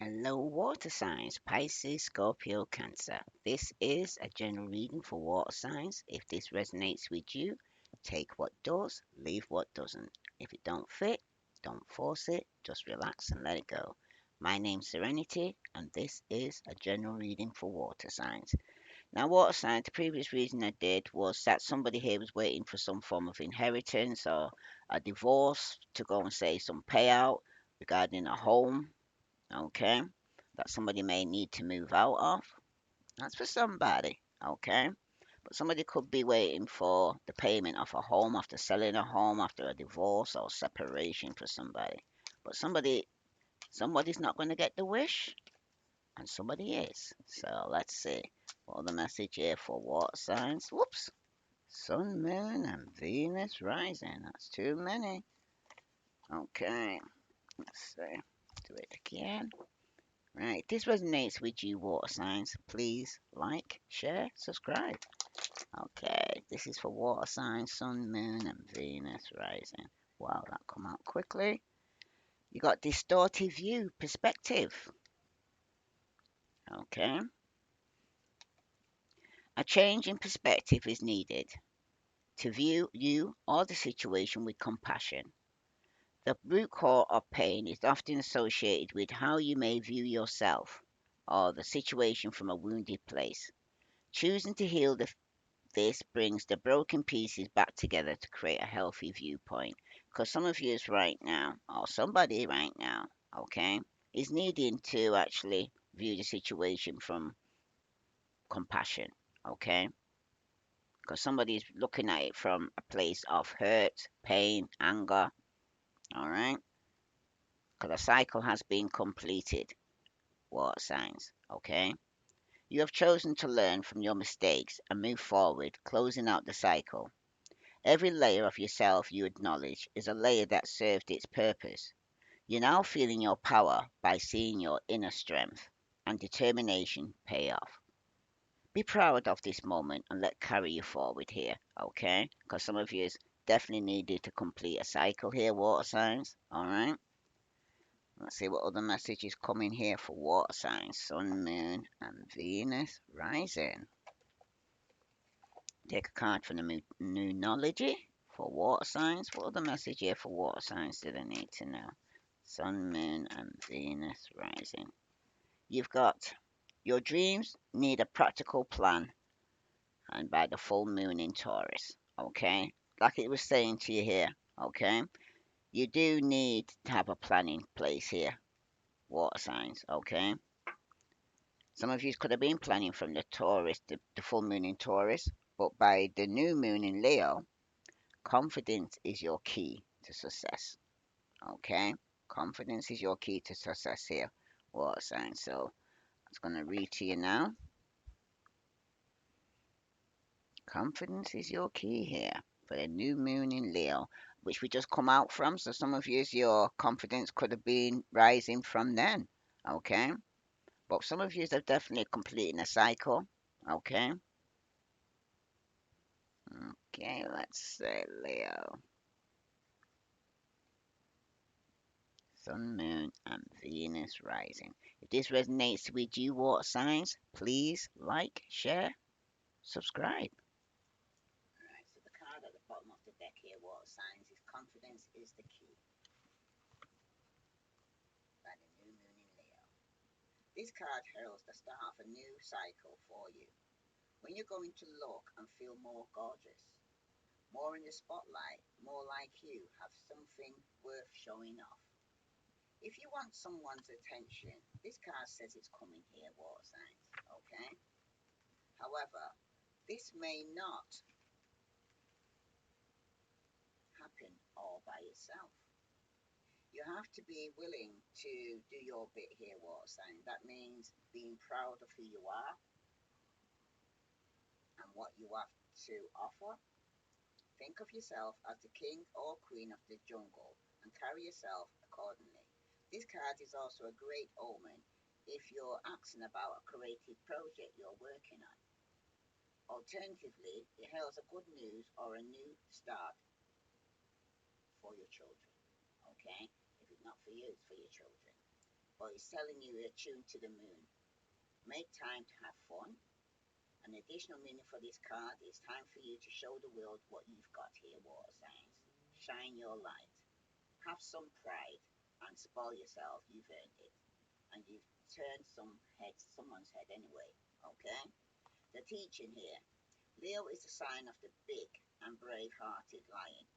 Hello, water signs, Pisces, Scorpio, Cancer. This is a general reading for water signs. If this resonates with you, take what does, leave what doesn't. If it don't fit, don't force it, just relax and let it go. My name's Serenity, and this is a general reading for water signs. Now, water signs, the previous reading I did was that somebody here was waiting for some form of inheritance or a divorce to go and say some payout regarding a home, okay, that somebody may need to move out of. That's for somebody, okay? But somebody could be waiting for the payment of a home after selling a home after a divorce or separation for somebody. But somebody's not going to get the wish, and somebody is. So let's see. Well, the message here for water signs. Whoops. Sun, Moon, and Venus rising. That's too many. Okay. Let's see. Do it again. Right, this resonates with you, water signs. Please like, share, subscribe. Okay, this is for water signs, Sun, Moon, and Venus rising. Wow, that come out quickly. You got distorted view, perspective. Okay, a change in perspective is needed to view you or the situation with compassion. The root cause of pain is often associated with how you may view yourself or the situation from a wounded place. Choosing to heal this brings the broken pieces back together to create a healthy viewpoint. Because some of you right now, or somebody right now, okay, is needing to actually view the situation from compassion, okay? Because somebody is looking at it from a place of hurt, pain, anger, all right? Because a cycle has been completed, water signs, okay? You have chosen to learn from your mistakes and move forward, closing out the cycle. Every layer of yourself you acknowledge is a layer that served its purpose. You're now feeling your power by seeing your inner strength and determination pay off. Be proud of this moment and let carry you forward here, okay? Because some of you definitely needed to complete a cycle here, water signs, all right? Let's see what other message is coming here for water signs, Sun, Moon, and Venus rising. Take a card from the Moonology for water signs. What other message here for water signs did I need to know? Sun, Moon, and Venus rising. You've got your dreams need a practical plan, and by the full moon in Taurus. Okay, like it was saying to you here. Okay, you do need to have a plan in place here, water signs. Okay, some of you could have been planning from the Taurus, the full moon in Taurus, but by the new moon in Leo, confidence is your key to success. Okay? Confidence is your key to success here. Water sign. So I'm going to read to you now. Confidence is your key here for the new moon in Leo, which we just come out from. So some of you, your confidence could have been rising from then. Okay? But some of you are definitely completing a cycle. Okay? Okay, let's say Leo. Sun, Moon, and Venus rising. If this resonates with you, water signs, please like, share, subscribe. Alright, so the card at the bottom of the deck here, water signs, is confidence is the key by the new moon in Leo. This card heralds the start of a new cycle for you. When you're going to look and feel more gorgeous, more in the spotlight, more like you, have something worth showing off. If you want someone's attention, this card says it's coming here, water signs, okay? However, this may not happen all by itself. You have to be willing to do your bit here, water sign. That means being proud of who you are and what you have to offer. Think of yourself as the king or queen of the jungle and carry yourself accordingly. This card is also a great omen if you're asking about a creative project you're working on. Alternatively, it heralds a good news or a new start for your children. Okay? If it's not for you, it's for your children. but it's telling you you're tuned to the moon. Make time to have fun. An additional meaning for this card is time for you to show the world what you've got here, water signs. Shine your light. Have some pride and spoil yourself. You've earned it. And you've turned someone's head anyway. Okay? The teaching here. Leo is the sign of the big and brave-hearted lion,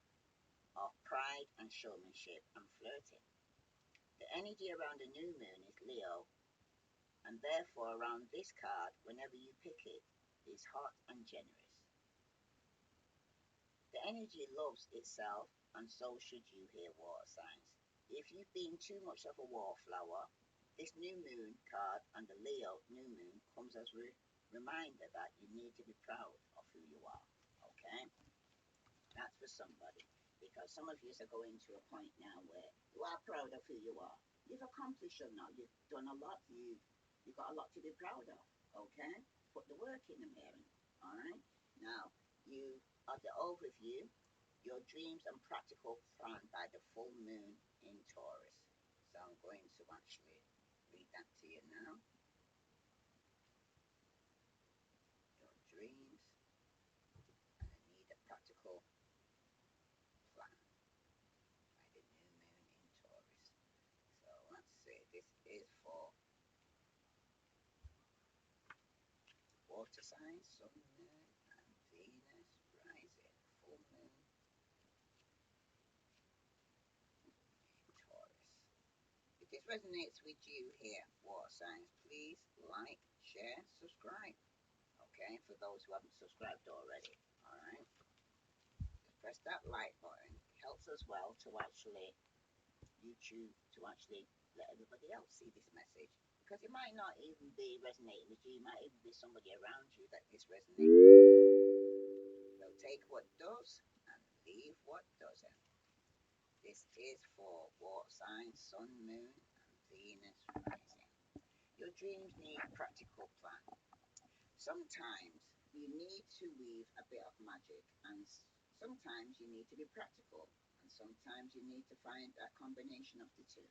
of pride and showmanship and flirting. The energy around the new moon is Leo, and therefore around this card, whenever you pick it, is hot and generous. The energy loves itself, and so should you here, water signs. If you've been too much of a wallflower, this new moon card and the Leo new moon comes as a reminder that you need to be proud of who you are. Okay? That's for somebody. Because some of you are going to a point now where you are proud of who you are. You've accomplished a lot. You've done a lot. You've got a lot to be proud of. Okay? Put the work in the mirror. All right? Now, you are the overview, your dreams and practical plan by the full moon in Taurus. So I'm going to actually read that to you now. Your dreams, and I need a practical plan by the new moon in Taurus. So let's see, this is for water signs, sun, moon, and Venus rising, full moon in Taurus. If this resonates with you here, water signs, please like, share, subscribe. Okay, for those who haven't subscribed already. All right, just press that like button. It helps us well to actually YouTube to actually let everybody else see this message, because it might not even be resonating with you. It might even be somebody around you that this resonates. So take what does and leave what doesn't. This is for water signs, sun, moon, and Venus rising. Your dreams need a practical plan. Sometimes you need to weave a bit of magic, and sometimes you need to be practical, and sometimes you need to find a combination of the two.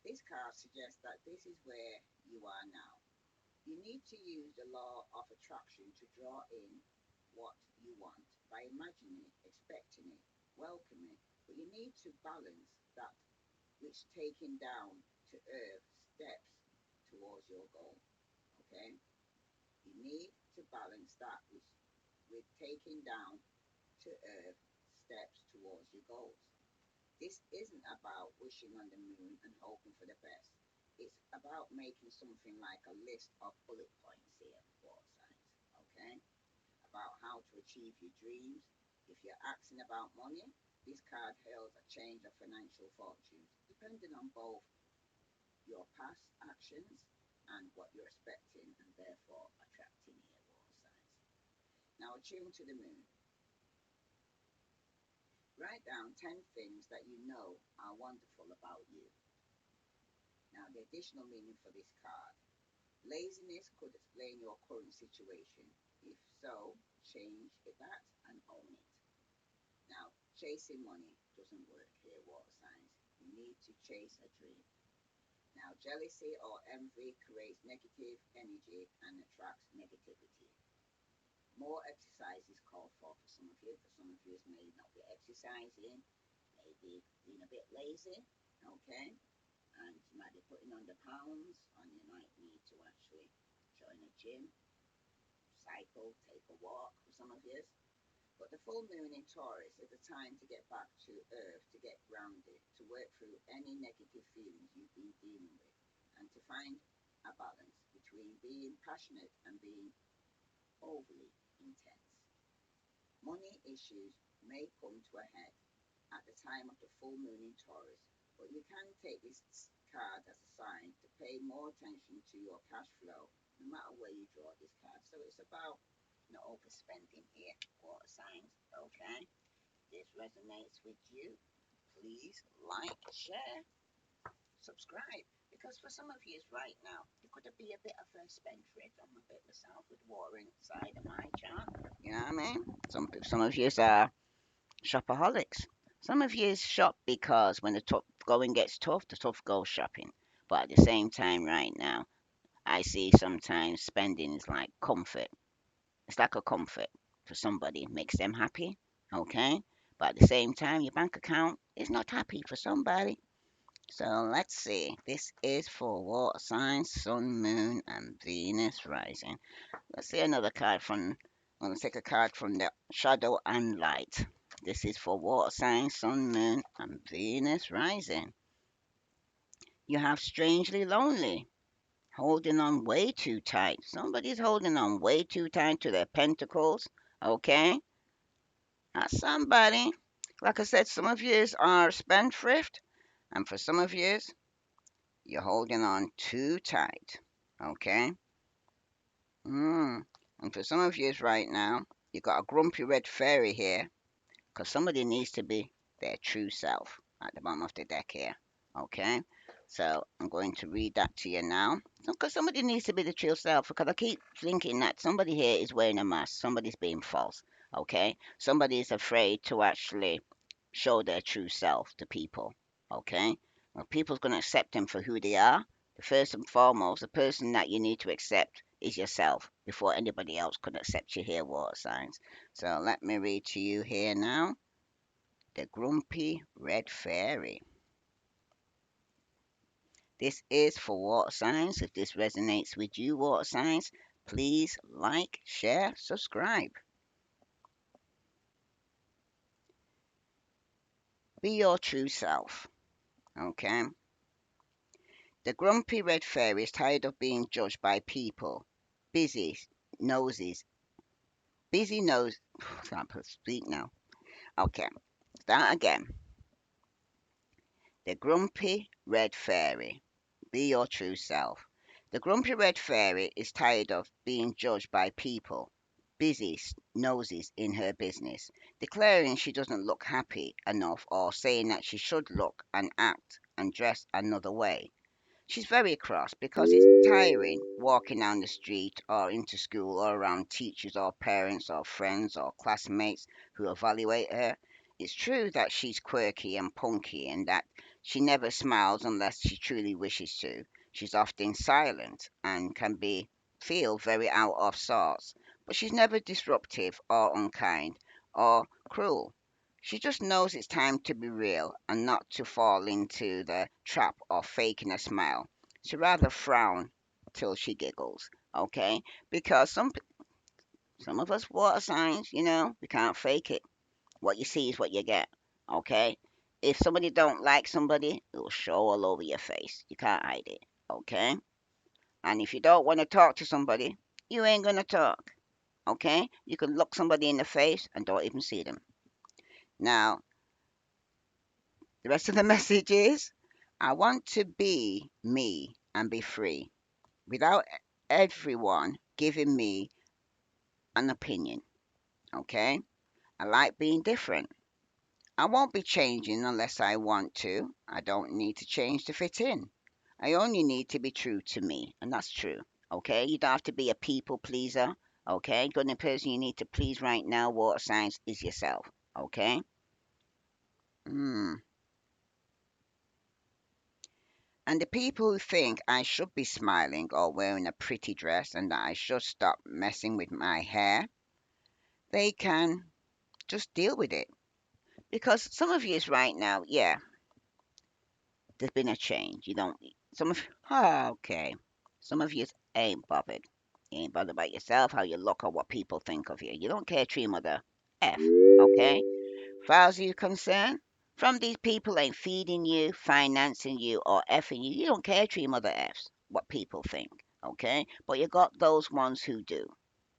This card suggests that this is where you are now. You need to use the law of attraction to draw in what you want by imagining it, expecting it, welcoming it, but you need to balance that which taking down to earth steps towards your goal. Okay? You need to balance that with taking down to earth steps towards your goals. This isn't about wishing on the moon and hoping for the best. It's about making something like a list of bullet points here, water signs. Okay? About how to achieve your dreams. If you're asking about money, this card heralds a change of financial fortunes, depending on both your past actions and what you're expecting and therefore attracting here, water signs. Now attune to the moon. Write down 10 things that you know are wonderful about you. Now, the additional meaning for this card. Laziness could explain your current situation. If so, change that and own it. Now, chasing money doesn't work here, water signs. You need to chase a dream. Now, jealousy or envy creates negative energy and attracts negativity. More exercise is called for some of you. For some of you, may not be exercising, maybe being a bit lazy, okay? And you might be putting on the pounds, and you might need to actually join a gym, cycle, take a walk for some of you. But the full moon in Taurus is a time to get back to earth, to get grounded, to work through any negative feelings you've been dealing with, and to find a balance between being passionate and being overly intense. Money issues may come to a head at the time of the full moon in Taurus, but you can take this card as a sign to pay more attention to your cash flow no matter where you draw this card. So it's about not overspending here, water signs, okay? This resonates with you. Please like, share, subscribe. Because for some of you right now, you could be a bit of a spendthrift. I'm a bit myself with water inside of my chart. You know what I mean? Some of you are shopaholics. Some of you shop because when the tough going gets tough, the tough go shopping. But at the same time, right now, I see sometimes spending is like comfort. It's like a comfort for somebody, it makes them happy, okay? But at the same time, your bank account is not happy for somebody. So let's see. This is for water signs, sun, moon, and Venus rising. Let's see another card from. I'm gonna take a card from the shadow and light. This is for water signs, sun, moon, and Venus rising. You have strangely lonely, holding on way too tight. Somebody's holding on way too tight to their pentacles. Okay, that's somebody. Like I said, some of yous are spendthrift, and for some of yous, you're holding on too tight. Okay. And for some of yous right now, you got a grumpy red fairy here, because somebody needs to be their true self at the bottom of the deck here. Okay. So I'm going to read that to you now. Because somebody needs to be the true self. Because I keep thinking that somebody here is wearing a mask. Somebody's being false. Okay. Somebody is afraid to actually show their true self to people. Okay? Well, people's going to accept them for who they are. The first and foremost, the person that you need to accept is yourself before anybody else could accept you here, water signs. So let me read to you here now. The Grumpy Red Fairy. This is for water signs. If this resonates with you, water signs, please like, share, subscribe. Be your true self. Okay? The grumpy red fairy is tired of being judged by people. Busy noses. Busy nose. Can't speak now. Okay, start again. The grumpy red fairy. Be your true self. The grumpy red fairy is tired of being judged by people. Busy noses in her business, declaring she doesn't look happy enough or saying that she should look and act and dress another way. She's very cross because it's tiring walking down the street or into school or around teachers or parents or friends or classmates who evaluate her. It's true that she's quirky and punky and that she never smiles unless she truly wishes to. She's often silent and can be feel very out of sorts, but she's never disruptive or unkind or cruel. She just knows it's time to be real and not to fall into the trap of faking a smile. She rather frown till she giggles, okay? Because some of us water signs, we can't fake it. What you see is what you get, okay? If somebody don't like somebody, it will show all over your face. You can't hide it, okay? And if you don't want to talk to somebody, you ain't gonna talk, okay? You can look somebody in the face and don't even see them. Now, the rest of the message is I want to be me and be free without everyone giving me an opinion. Okay? I like being different. I won't be changing unless I want to. I don't need to change to fit in. I only need to be true to me, and that's true. Okay? You don't have to be a people pleaser. Okay? The only person you need to please right now, water signs, is yourself. Okay? Hmm. And the people who think I should be smiling or wearing a pretty dress and that I should stop messing with my hair, they can just deal with it. Because some of you is right now, yeah, there's been a change. You don't, some of, okay. Some of you ain't bothered. You ain't bothered about yourself, how you look, or what people think of you. You don't care, tree mother F, okay? Far as you concerned, from these people ain't feeding you, financing you, or effing you. You don't care, tree mother Fs, what people think, okay? But you got those ones who do,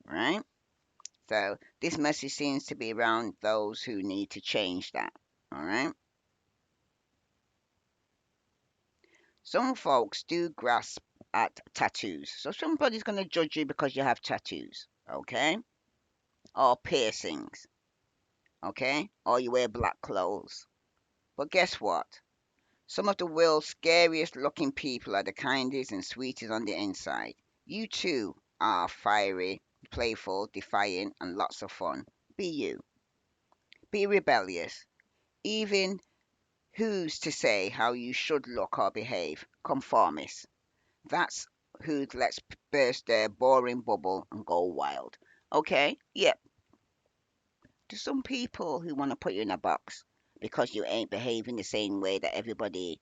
right? So this message seems to be around those who need to change that, all right? Some folks do grasp at tattoos. So somebody's going to judge you because you have tattoos, okay? Or piercings, okay? Or you wear black clothes. But guess what? Some of the world's scariest looking people are the kindest and sweetest on the inside. You too are fiery, playful, defiant, and lots of fun. Be you. Be rebellious. Even Who's to say how you should look or behave? Conformists. That's who lets burst their boring bubble and go wild. Okay? Yeah, to some people who want to put you in a box because you ain't behaving the same way that everybody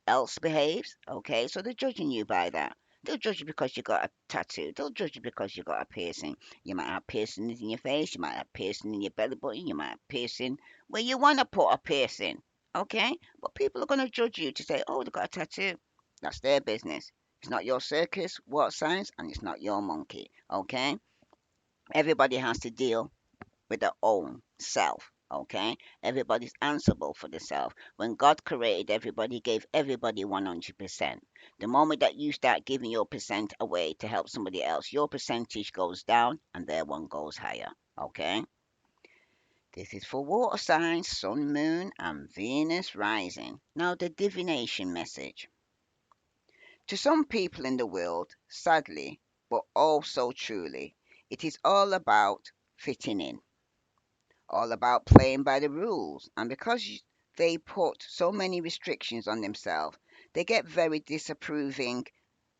else behaves. Okay, so they're judging you by that. They'll judge you because you got a tattoo. They'll judge you because you got a piercing. You might have piercings in your face. You might have piercing in your belly button. You might have piercing where you want to put a piercing. Okay, but people are going to judge you to say, oh, they got a tattoo. That's their business. It's not your circus, what science, and it's not your monkey. Okay, everybody has to deal with their own self. Okay, everybody's answerable for the self. When God created everybody, He gave everybody 100%. The moment that you start giving your percent away to help somebody else, your percentage goes down and their one goes higher. Okay, this is for water signs, sun, moon, and Venus rising. Now, the divination message. To some people in the world, sadly, but also truly, it is all about fitting in, all about playing by the rules. And because they put so many restrictions on themselves, they get very disapproving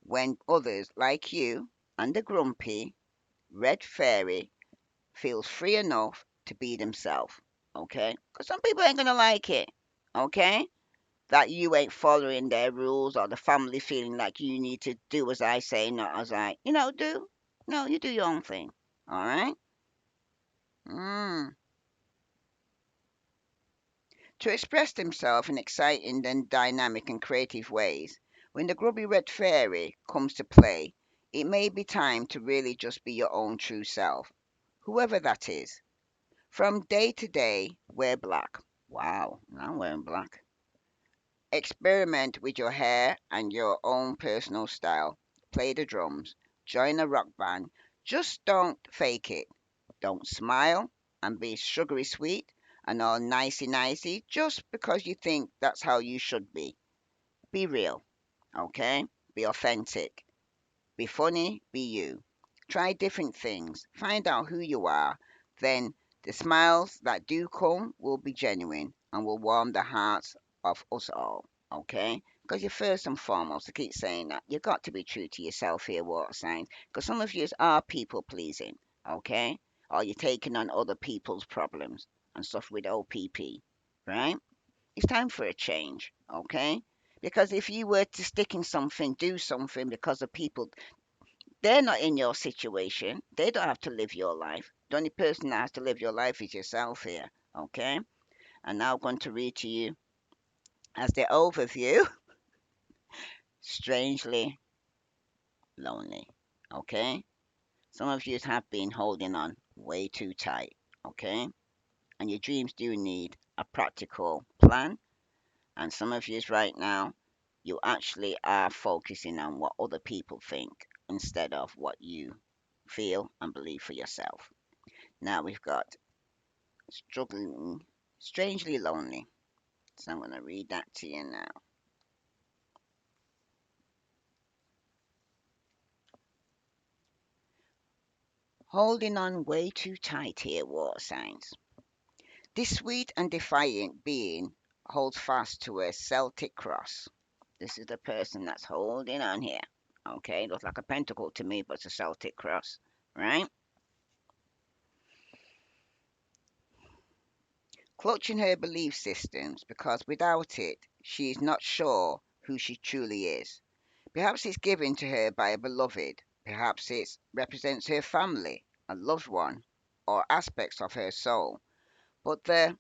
when others, like you and the grumpy red fairy, feels free enough to be themselves. Okay? Because some people ain't gonna like it. Okay? That you ain't following their rules or the family feeling like you need to do as I say, not as I, do. No, you do your own thing. All right? Mm. To express themselves in exciting and dynamic and creative ways, when the grubby red fairy comes to play, it may be time to really just be your own true self, whoever that is. From day to day, wear black. Wow, I'm wearing black. Experiment with your hair and your own personal style. Play the drums. Join a rock band. Just don't fake it. Don't smile and be sugary sweet and all nicey nicey just because you think that's how you should be. Be real, okay? Be authentic. Be funny, be you. Try different things. Find out who you are. Then the smiles that do come will be genuine and will warm the hearts of us all. Okay? Because you first and foremost, I keep saying that, you got to be true to yourself here, water signs. Because some of you are people pleasing. Okay? Or you're taking on other people's problems and stuff with OPP. Right? It's time for a change. Okay? Because if you were to stick in something, do something because of people, they're not in your situation. They don't have to live your life. The only person that has to live your life is yourself here. Okay? And now I'm going to read to you as the overview. Strangely lonely. Okay? Some of you have been holding on way too tight. Okay? And your dreams do need a practical plan. And some of you right now, you actually are focusing on what other people think instead of what you feel and believe for yourself. Now we've got struggling, strangely lonely. So I'm going to read that to you now. Holding on way too tight here, water signs. This sweet and defiant being holds fast to a Celtic cross. This is the person that's holding on here. Okay, looks like a pentacle to me, but it's a Celtic cross, right? Clutching her belief systems because without it, she is not sure who she truly is. Perhaps it's given to her by a beloved. Perhaps it represents her family, a loved one, or aspects of her soul. But the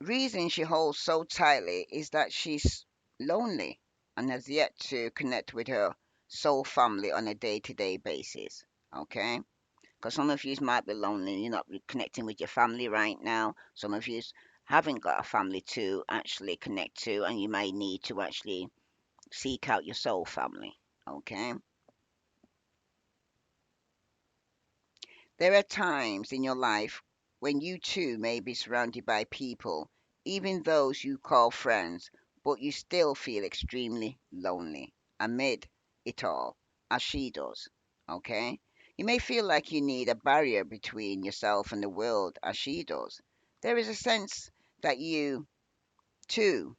reason she holds so tightly is that she's lonely and has yet to connect with her soul family on a day to day basis. Okay? Because some of you might be lonely, you're not connecting with your family right now. Some of you haven't got a family to actually connect to, and you may need to actually seek out your soul family. Okay? There are times in your life when you too may be surrounded by people, even those you call friends, but you still feel extremely lonely amid it all, as she does. Okay? You may feel like you need a barrier between yourself and the world, as she does. There is a sense that you, too,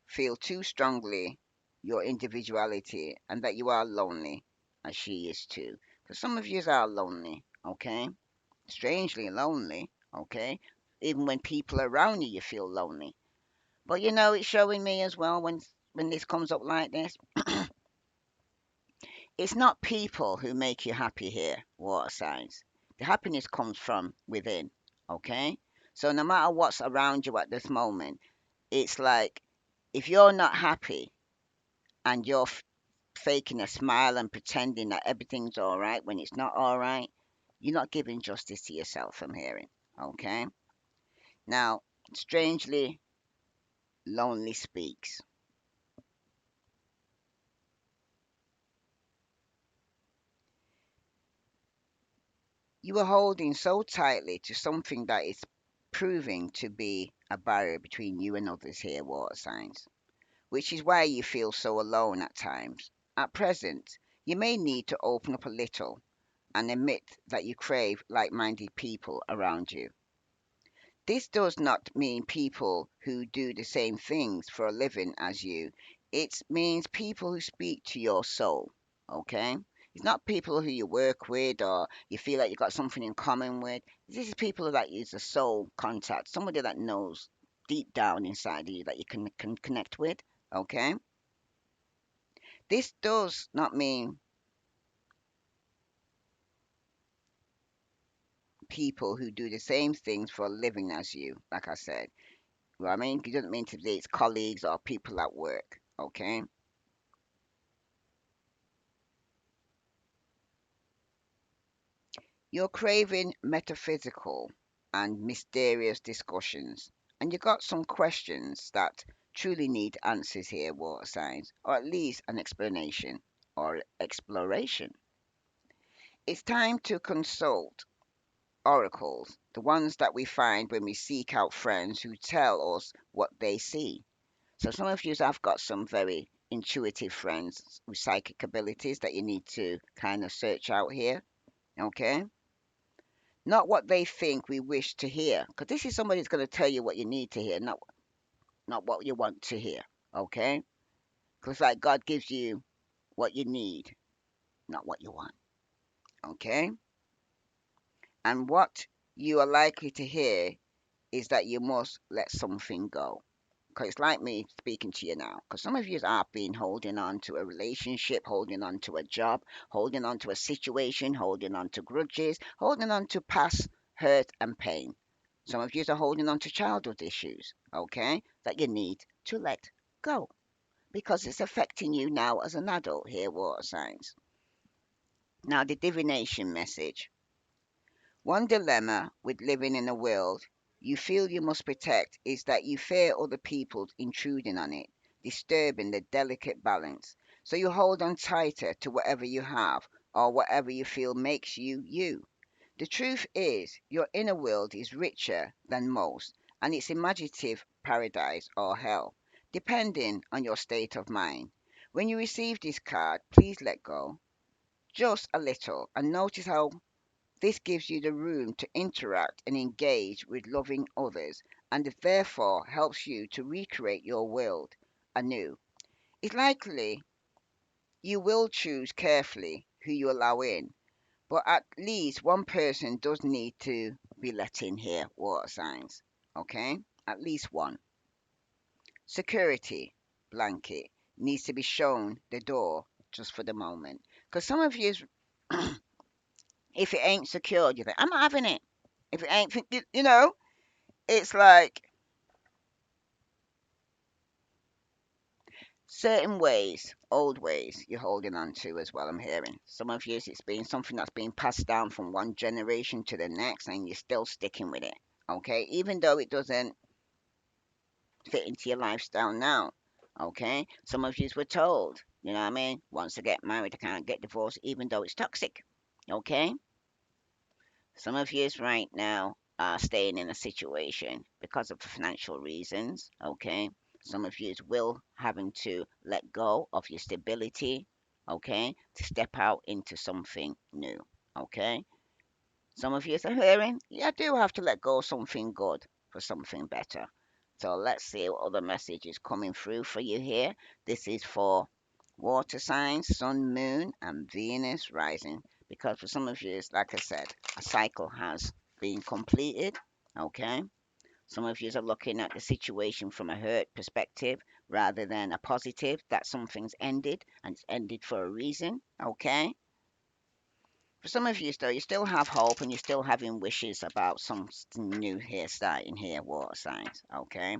feel too strongly your individuality and that you are lonely, as she is too. Because some of you are lonely, okay? Strangely lonely, okay? Even when people are around you, you feel lonely. But you know, it's showing me as well when this comes up like this. It's not people who make you happy here, water signs. The happiness comes from within, okay? So no matter what's around you at this moment, it's like if you're not happy and you're faking a smile and pretending that everything's all right when it's not all right, you're not giving justice to yourself, I'm hearing, okay? Now, strangely, lonely speaks. You are holding so tightly to something that is proving to be a barrier between you and others here, water signs, which is why you feel so alone at times. At present, you may need to open up a little and admit that you crave like minded people around you. This does not mean people who do the same things for a living as you. It means people who speak to your soul. Okay? It's not people who you work with or you feel like you got something in common with. This is people that use a soul contact, somebody that knows deep down inside of you that you can connect with. Okay? This does not mean people who do the same things for a living as you, like I said. Well, I mean, it doesn't mean to say it's colleagues or people at work. Okay? You're craving metaphysical and mysterious discussions, and you got some questions that truly need answers here, water signs, or at least an explanation or exploration. It's time to consult oracles, the ones that we find when we seek out friends who tell us what they see. So some of you have got some very intuitive friends with psychic abilities that you need to kind of search out here, okay? Not what they think we wish to hear, because this is somebody who's going to tell you what you need to hear, not what you want to hear. Okay? Because like God gives you what you need, not what you want. Okay? And what you are likely to hear is that you must let something go. Because it's like me speaking to you now. Because some of you have been holding on to a relationship, holding on to a job, holding on to a situation, holding on to grudges, holding on to past hurt and pain. Some of you are holding on to childhood issues, okay, that you need to let go because it's affecting you now as an adult here, water signs. Now, the divination message. One dilemma with living in a world you feel you must protect is that you fear other people intruding on it, disturbing the delicate balance. So you hold on tighter to whatever you have or whatever you feel makes you you. The truth is, your inner world is richer than most, and it's imaginative paradise or hell, depending on your state of mind. When you receive this card, please let go just a little and notice how this gives you the room to interact and engage with loving others, and it therefore helps you to recreate your world anew. It's likely you will choose carefully who you allow in, but at least one person does need to be let in here, water signs. Okay? At least one. Security blanket needs to be shown the door just for the moment. Because some of you, if it ain't secured, you think, I'm not having it. If it ain't, it's like certain ways, old ways, you're holding on to as well. I'm hearing some of you, it's been something that's been passed down from one generation to the next, and you're still sticking with it. Okay, even though it doesn't fit into your lifestyle now. Okay, some of you were told, you know what I mean, once they get married, they can't get divorced, even though it's toxic. Okay, some of you right now are staying in a situation because of financial reasons. Okay, some of you will having to let go of your stability. Okay, to step out into something new. Okay, some of you are hearing, yeah, I do have to let go of something good for something better. So let's see what other message is coming through for you here. This is for water signs, sun, moon, and Venus rising. Because for some of you, like I said, a cycle has been completed. Okay. Some of you are looking at the situation from a hurt perspective rather than a positive, that something's ended and it's ended for a reason. Okay. For some of you, though, you still have hope and you're still having wishes about something new here starting here, water signs. Okay.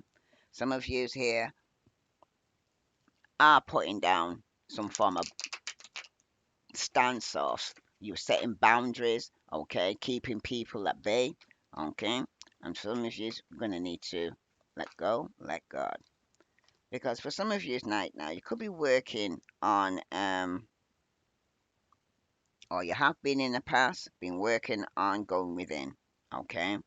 Some of you here are putting down some form of stance off. You're setting boundaries, okay, keeping people at bay, okay. And some of you're gonna need to let go, let God. Because for some of you tonight now, you could be working on or you have been in the past, been working on going within, okay.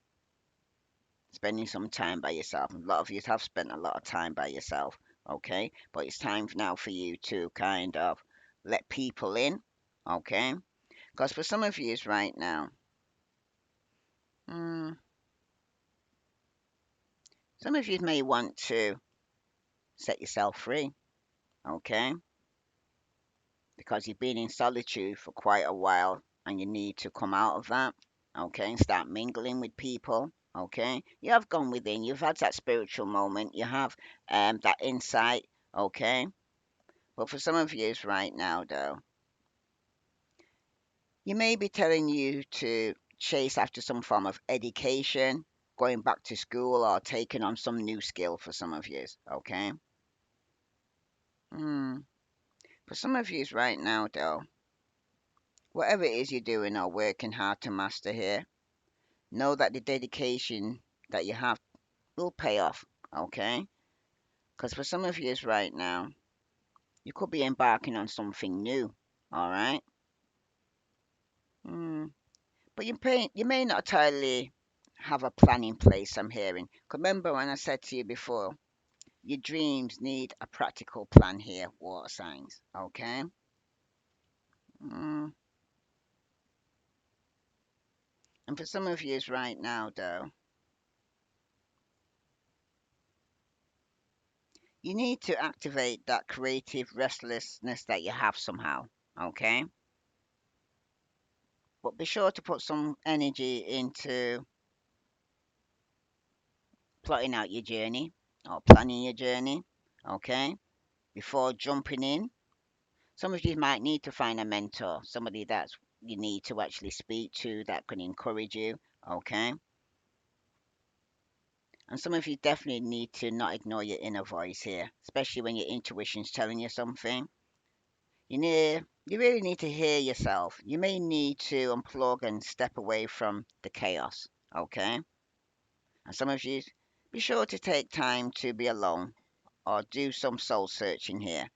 Spending some time by yourself. A lot of you have spent a lot of time by yourself, okay? But it's time now for you to kind of let people in, okay? Because for some of you right now, mm, some of you may want to set yourself free, okay? Because you've been in solitude for quite a while and you need to come out of that, okay? And start mingling with people, okay? You have gone within, you've had that spiritual moment, you have that insight, okay? But for some of you right now, though, you may be telling you to chase after some form of education, going back to school, or taking on some new skill for some of you, okay? Hmm. For some of you right now, though, whatever it is you're doing or working hard to master here, know that the dedication that you have will pay off, okay? Because for some of you right now, you could be embarking on something new, all right? Hmm. But you may not entirely have a plan in place, I'm hearing. 'Cause remember when I said to you before, your dreams need a practical plan here, water signs, okay? Mm. And for some of you right now, though, you need to activate that creative restlessness that you have somehow, okay? But be sure to put some energy into plotting out your journey or planning your journey, okay? Before jumping in. Some of you might need to find a mentor, somebody that you need to actually speak to that can encourage you, okay? And some of you definitely need to not ignore your inner voice here, especially when your intuition's telling you something. You really need to hear yourself. You may need to unplug and step away from the chaos, okay? And some of you, be sure to take time to be alone or do some soul searching here,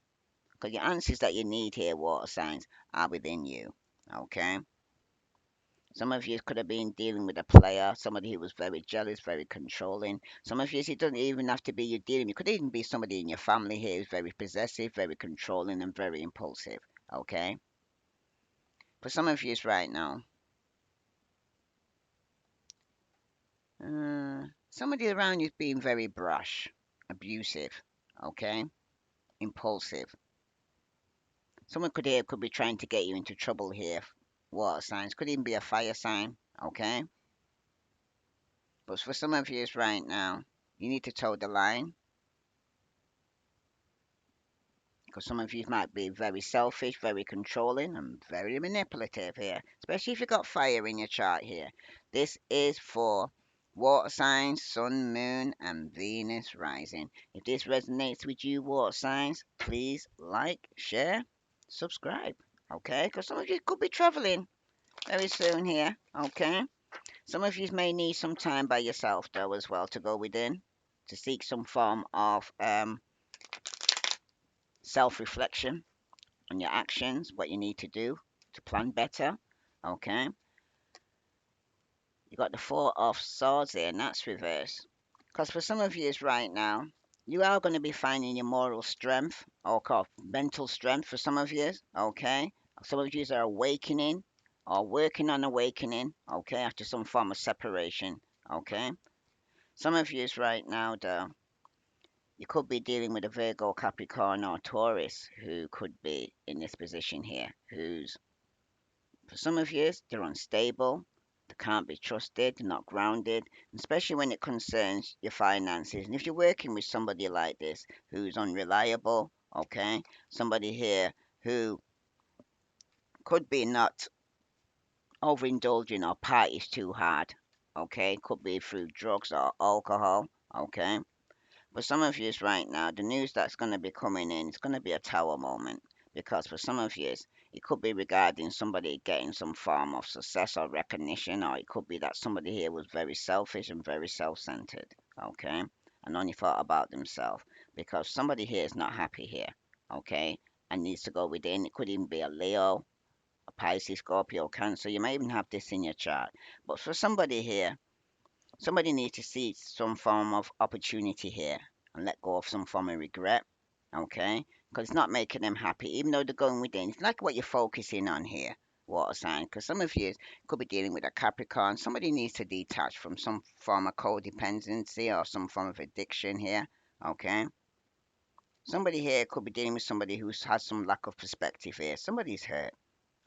because your answers that you need here, water signs, are within you, okay? Some of you could have been dealing with a player, somebody who was very jealous, very controlling. Some of you, it doesn't even have to be you dealing. It could even be somebody in your family here who's very possessive, very controlling, and very impulsive. Okay. For some of you right now, somebody around you is being very brash, abusive. Okay, impulsive. Someone could be trying to get you into trouble here. Water signs could even be a fire sign. Okay, but for some of you right now, you need to toe the line because some of you might be very selfish, very controlling, and very manipulative here, especially if you've got fire in your chart here. This is for water signs, sun, moon, and Venus rising. If this resonates with you, water signs, please like, share, subscribe. Okay, because some of you could be traveling very soon here. Okay, some of you may need some time by yourself though as well to go within to seek some form of self-reflection on your actions, what you need to do to plan better. Okay, you got the Four of Swords there, and that's reverse. Because for some of you right now, you are going to be finding your moral strength or mental strength for some of you. Okay, some of you are awakening or working on awakening. Okay, after some form of separation. Okay, some of you right now, though. You could be dealing with a Virgo, Capricorn, or Taurus who could be in this position here, who's, for some of you, they're unstable, they can't be trusted, they're not grounded, especially when it concerns your finances. And if you're working with somebody like this who's unreliable, okay, somebody here who could be not overindulging or parties too hard, okay, could be through drugs or alcohol, okay. For some of you right now, the news that's going to be coming in, it's going to be a tower moment because for some of you, it could be regarding somebody getting some form of success or recognition, or it could be that somebody here was very selfish and very self-centered, okay, and only thought about themselves because somebody here is not happy here, okay, and needs to go within. It could even be a Leo, a Pisces, Scorpio, Cancer. You may even have this in your chart, but for somebody here, somebody needs to see some form of opportunity here and let go of some form of regret, okay? Because it's not making them happy, even though they're going within. It's like what you're focusing on here, water sign. Because some of you could be dealing with a Capricorn. Somebody needs to detach from some form of codependency or some form of addiction here, okay? Somebody here could be dealing with somebody who has some lack of perspective here. Somebody's hurt,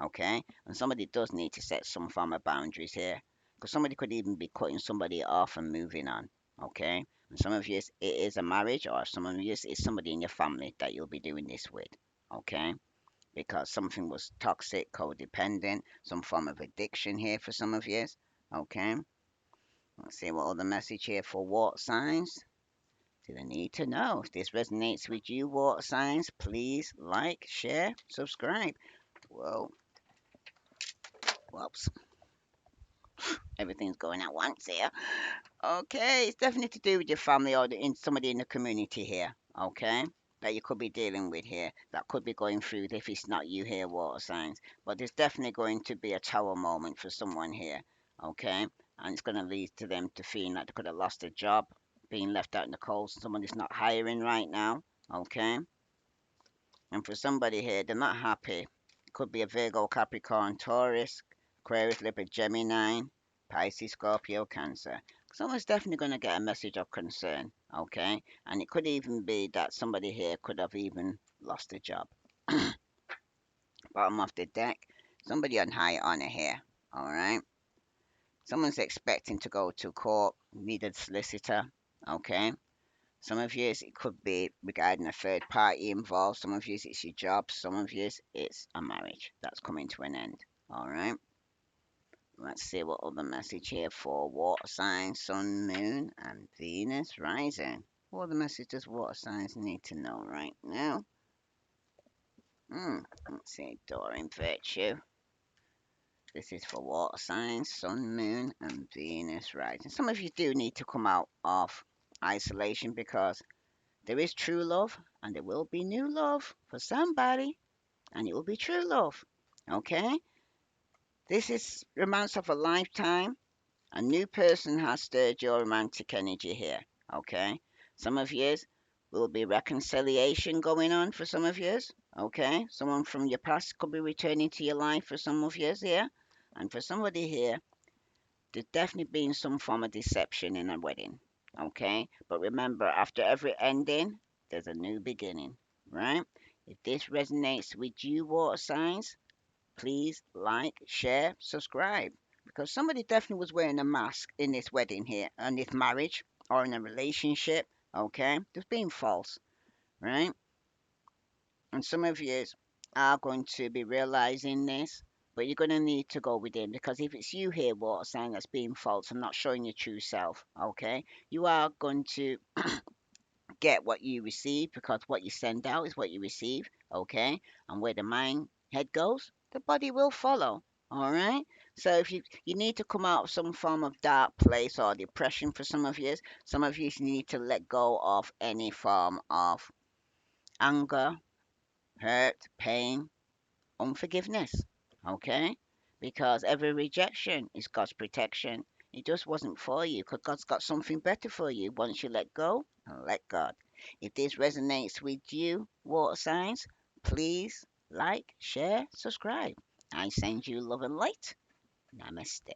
okay? And somebody does need to set some form of boundaries here. Because somebody could even be cutting somebody off and moving on, okay? And some of you, it is a marriage, or some of you, it's somebody in your family that you'll be doing this with, okay? Because something was toxic, codependent, some form of addiction here for some of you, okay? Let's see what other message here for water signs. Do they need to know? If this resonates with you, water signs, please like, share, subscribe. Whoa, whoops. Everything's going at once here. Okay, it's definitely to do with your family or somebody in the community here. Okay, that you could be dealing with here. That could be going through if it's not you here, water signs. But there's definitely going to be a tower moment for someone here. Okay, and it's going to lead to them to feeling like they could have lost a job, being left out in the cold. Someone is not hiring right now. Okay, and for somebody here, they're not happy. Could be a Virgo, Capricorn, Taurus, Aquarius, Libra, Gemini, Pisces, Scorpio, Cancer. Someone's definitely going to get a message of concern, okay? And it could even be that somebody here could have even lost a job. Bottom of the deck, somebody on high honor here, all right? Someone's expecting to go to court, need a solicitor, okay? Some of you, it could be regarding a third party involved. Some of you, it's your job. Some of you, it's a marriage that's coming to an end. All right. Let's see what other message here for water signs, sun, moon, and Venus rising. What other message does water signs need to know right now? Let's see, Doreen Virtue. This is for water signs, sun, moon, and Venus rising. Some of you do need to come out of isolation because there is true love and there will be new love for somebody, and it will be true love. Okay? This is romance of a lifetime. A new person has stirred your romantic energy here. Okay? Some of years will be reconciliation going on for some of years. Okay? Someone from your past could be returning to your life for some of years here. And for somebody here, there's definitely been some form of deception in a wedding. Okay? But remember, after every ending, there's a new beginning. Right? If this resonates with you, water signs, please like, share, subscribe. Because somebody definitely was wearing a mask in this wedding here, and this marriage, or in a relationship. Okay? Just being false. Right? And some of you are going to be realizing this, but you're going to need to go within because if it's you here, water sign, that's being false and not showing your true self, okay, you are going to get what you receive because what you send out is what you receive, okay, and where the mind head goes, the body will follow. All right. So if you need to come out of some form of dark place or depression for some of you need to let go of any form of anger, hurt, pain, unforgiveness. Okay? Because every rejection is God's protection. It just wasn't for you because God's got something better for you once you let go and let God. If this resonates with you, water signs, please like, share, subscribe. I send you love and light. Namaste.